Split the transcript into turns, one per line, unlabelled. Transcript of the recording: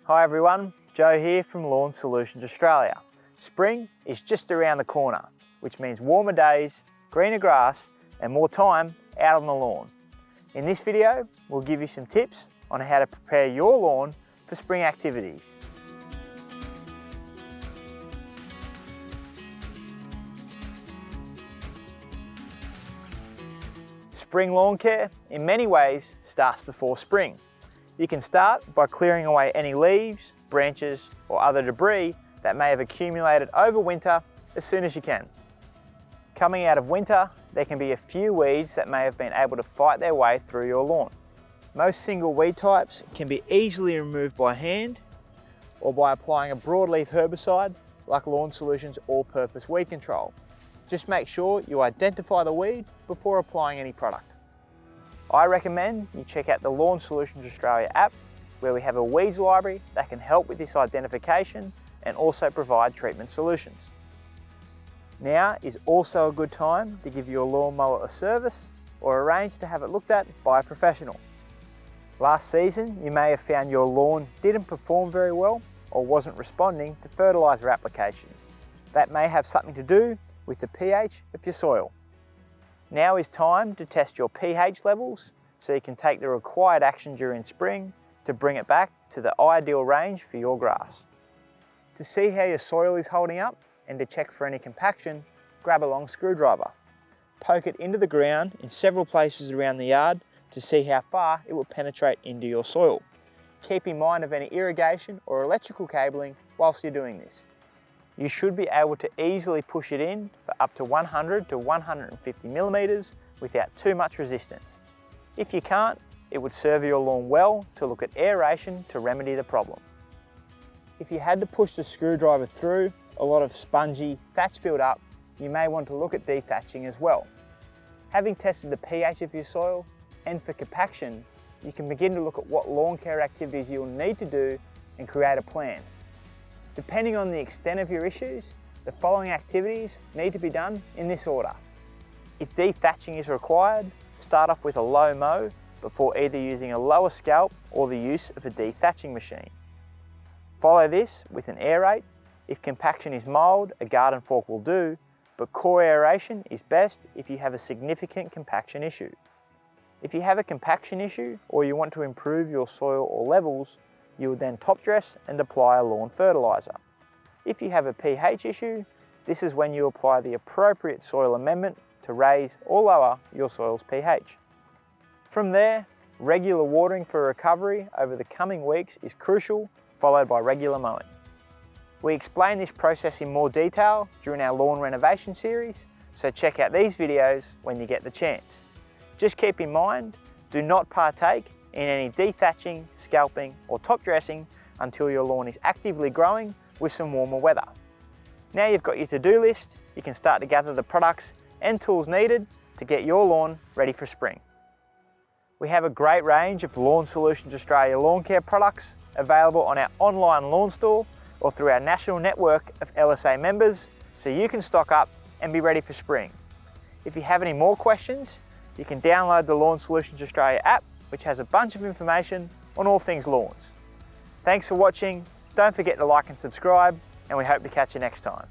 Hi everyone, Joe here from Lawn Solutions Australia. Spring is just around the corner, which means warmer days, greener grass and more time out on the lawn. In this video, we'll give you some tips on how to prepare your lawn for spring activities. Spring lawn care in many ways starts before spring. You can start by clearing away any leaves, branches or other debris that may have accumulated over winter as soon as you can. Coming out of winter, there can be a few weeds that may have been able to fight their way through your lawn. Most single weed types can be easily removed by hand or by applying a broadleaf herbicide like Lawn Solutions All-Purpose Weed Control. Just make sure you identify the weed before applying any product. I recommend you check out the Lawn Solutions Australia app, where we have a weeds library that can help with this identification and also provide treatment solutions. Now is also a good time to give your lawnmower a service or arrange to have it looked at by a professional. Last season, you may have found your lawn didn't perform very well or wasn't responding to fertiliser applications. That may have something to do with the pH of your soil. Now is time to test your pH levels so you can take the required action during spring to bring it back to the ideal range for your grass. To see how your soil is holding up and to check for any compaction, grab a long screwdriver. Poke it into the ground in several places around the yard to see how far it will penetrate into your soil. Keep in mind of any irrigation or electrical cabling whilst you're doing this. You should be able to easily push it in for up to 100 to 150 millimeters without too much resistance. If you can't, it would serve your lawn well to look at aeration to remedy the problem. If you had to push the screwdriver through a lot of spongy thatch build-up, you may want to look at de-thatching as well. Having tested the pH of your soil and for compaction, you can begin to look at what lawn care activities you'll need to do and create a plan. Depending on the extent of your issues, the following activities need to be done in this order. If de-thatching is required, start off with a low mow before either using a lower scalp or the use of a de-thatching machine. Follow this with an aerate. If compaction is mild, a garden fork will do, but core aeration is best if you have a significant compaction issue. If you have a compaction issue or you want to improve your soil or levels, you will then top dress and apply a lawn fertiliser. If you have a pH issue, this is when you apply the appropriate soil amendment to raise or lower your soil's pH. From there, regular watering for recovery over the coming weeks is crucial, followed by regular mowing. We explain this process in more detail during our lawn renovation series, so check out these videos when you get the chance. Just keep in mind, do not partake in any de-thatching, scalping or top dressing until your lawn is actively growing with some warmer weather. Now you've got your to-do list, you can start to gather the products and tools needed to get your lawn ready for spring. We have a great range of Lawn Solutions Australia lawn care products available on our online lawn store or through our national network of LSA members, so you can stock up and be ready for spring. If you have any more questions, you can download the Lawn Solutions Australia app, which has a bunch of information on all things lawns. Thanks for watching, don't forget to like and subscribe, and we hope to catch you next time.